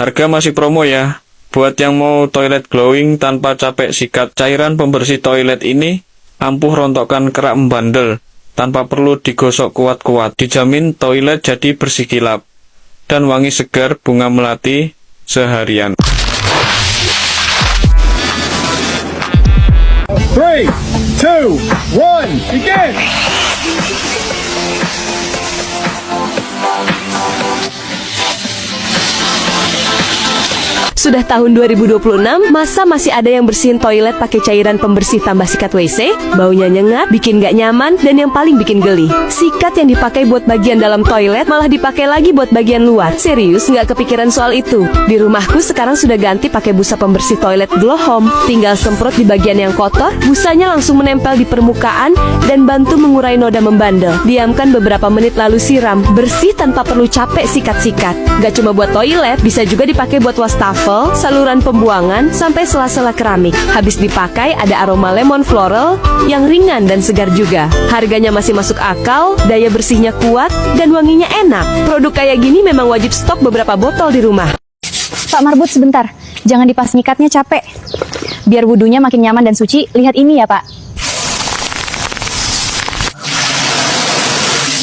Harga masih promo ya. Buat yang mau toilet glowing tanpa capek sikat, cairan pembersih toilet ini ampuh rontokkan kerak membandel tanpa perlu digosok kuat-kuat. Dijamin toilet jadi bersih kilap dan wangi segar bunga melati seharian. 3, 2, 1, begin! Sudah tahun 2026, masa masih ada yang bersihin toilet pakai cairan pembersih tambah sikat WC? Baunya nyengat, bikin gak nyaman, dan yang paling bikin geli, sikat yang dipakai buat bagian dalam toilet malah dipakai lagi buat bagian luar. Serius, nggak kepikiran soal itu? Di rumahku sekarang sudah ganti pakai busa pembersih toilet Glow Home. Tinggal semprot di bagian yang kotor, busanya langsung menempel di permukaan dan bantu mengurai noda membandel. Diamkan beberapa menit lalu siram, bersih tanpa perlu capek sikat-sikat. Gak cuma buat toilet, bisa juga dipakai buat wastafel, saluran pembuangan, sampai sela-sela keramik. Habis dipakai ada aroma lemon floral yang ringan dan segar juga. Harganya masih masuk akal, daya bersihnya kuat, dan wanginya enak. Produk kayak gini memang wajib stok beberapa botol di rumah. Pak Marbut, sebentar. Jangan dipas nyikatnya, capek. Biar wudhunya makin nyaman dan suci, lihat ini ya, Pak.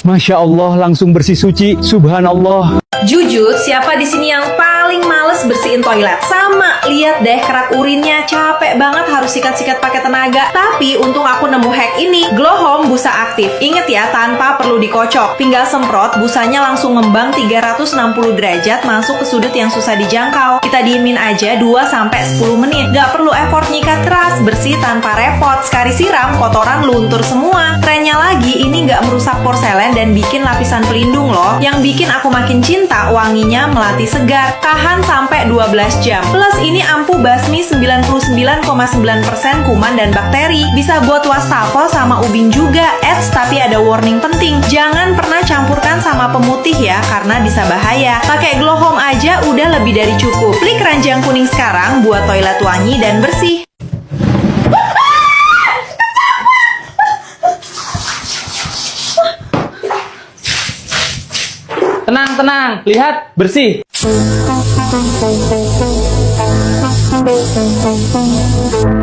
Masya Allah, langsung bersih suci. Subhanallah. Jujur, siapa di sini yang paling males bersihin toilet? Sama, lihat deh kerak urinnya, capek banget harus sikat-sikat pakai tenaga. Tapi untung aku nemu hack ini, Glow Home busa aktif. Ingat ya, tanpa perlu dikocok. Tinggal semprot, busanya langsung ngembang 360 derajat masuk ke sudut yang susah dijangkau. Kita diemin aja 2-10 menit. Gak perlu effort nyikat keras, bersih tanpa repot. Sekali siram, kotoran luntur semua. Kerennya lagi, ini gak merusak porselen dan bikin lapisan pelindung loh. Yang bikin aku makin cinta, wanginya melati segar, tahan sampai 12 jam. Plus ini ampuh basmi 99,9% kuman dan bakteri. Bisa buat wastafel sama ubin juga. Tapi ada warning penting, jangan pernah campurkan sama pemutih ya, karena bisa bahaya. Pakai Glow Home aja udah lebih dari cukup. Klik keranjang kuning sekarang buat toilet wangi dan bersih. Tenang, lihat, bersih.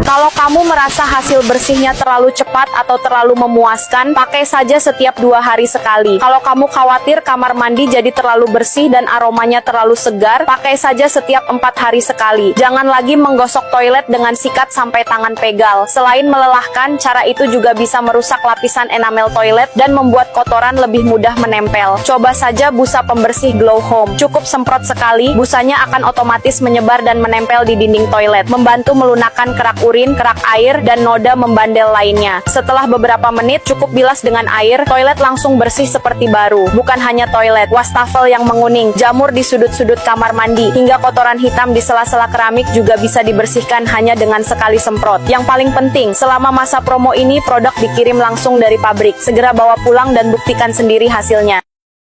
Kalau kamu merasa hasil bersihnya terlalu cepat atau terlalu memuaskan, pakai saja setiap 2 hari sekali. Kalau kamu khawatir kamar mandi jadi terlalu bersih dan aromanya terlalu segar, pakai saja setiap 4 hari sekali. Jangan lagi menggosok toilet dengan sikat sampai tangan pegal. Selain melelahkan, cara itu juga bisa merusak lapisan enamel toilet dan membuat kotoran lebih mudah menempel. Coba saja busa pembersih Glow Home. Cukup semprot sekali, busanya akan otomatis menyebar dan menempel di dinding toilet, membantu melunakkan kerak urin, kerak air, dan noda membandel lainnya. Setelah beberapa menit, cukup bilas dengan air, toilet langsung bersih seperti baru. Bukan hanya toilet, wastafel yang menguning, jamur di sudut-sudut kamar mandi, hingga kotoran hitam di sela-sela keramik juga bisa dibersihkan hanya dengan sekali semprot. Yang paling penting, selama masa promo ini, produk dikirim langsung dari pabrik. Segera bawa pulang dan buktikan sendiri hasilnya.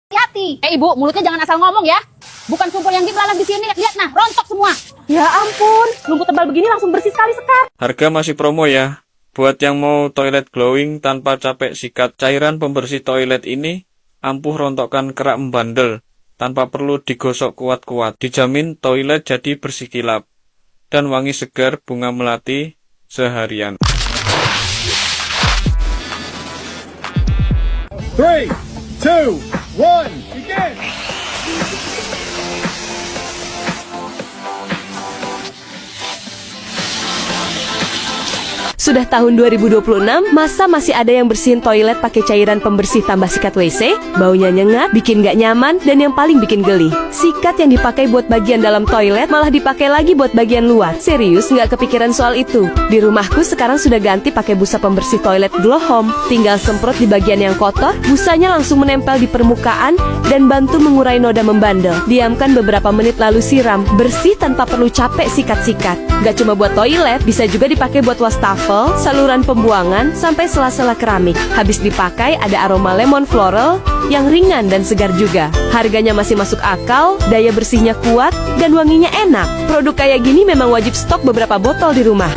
Hati-hati. Ibu, mulutnya jangan asal ngomong ya. Bukan sumpul yang gimana di sini. Lihat nah, rontok semua. Ya ampun, rumput tebal begini langsung bersih sekali sekar. Harga masih promo ya. Buat yang mau toilet glowing tanpa capek sikat, cairan pembersih toilet ini ampuh rontokkan kerak membandel tanpa perlu digosok kuat-kuat. Dijamin toilet jadi bersih kilap dan wangi segar bunga melati seharian. 3, 2, 1, begin! Sudah tahun 2026, masa masih ada yang bersihin toilet pakai cairan pembersih tambah sikat WC? Baunya nyengat, bikin gak nyaman, dan yang paling bikin geli, sikat yang dipakai buat bagian dalam toilet malah dipakai lagi buat bagian luar. Serius, nggak kepikiran soal itu? Di rumahku sekarang sudah ganti pakai busa pembersih toilet Glow Home. Tinggal semprot di bagian yang kotor, busanya langsung menempel di permukaan dan bantu mengurai noda membandel. Diamkan beberapa menit lalu siram, bersih tanpa perlu capek sikat-sikat. Gak cuma buat toilet, bisa juga dipakai buat wastafel, saluran pembuangan, sampai sela-sela keramik. Habis dipakai ada aroma lemon floral yang ringan dan segar juga. Harganya masih masuk akal, daya bersihnya kuat, dan wanginya enak. Produk kayak gini memang wajib stok beberapa botol di rumah.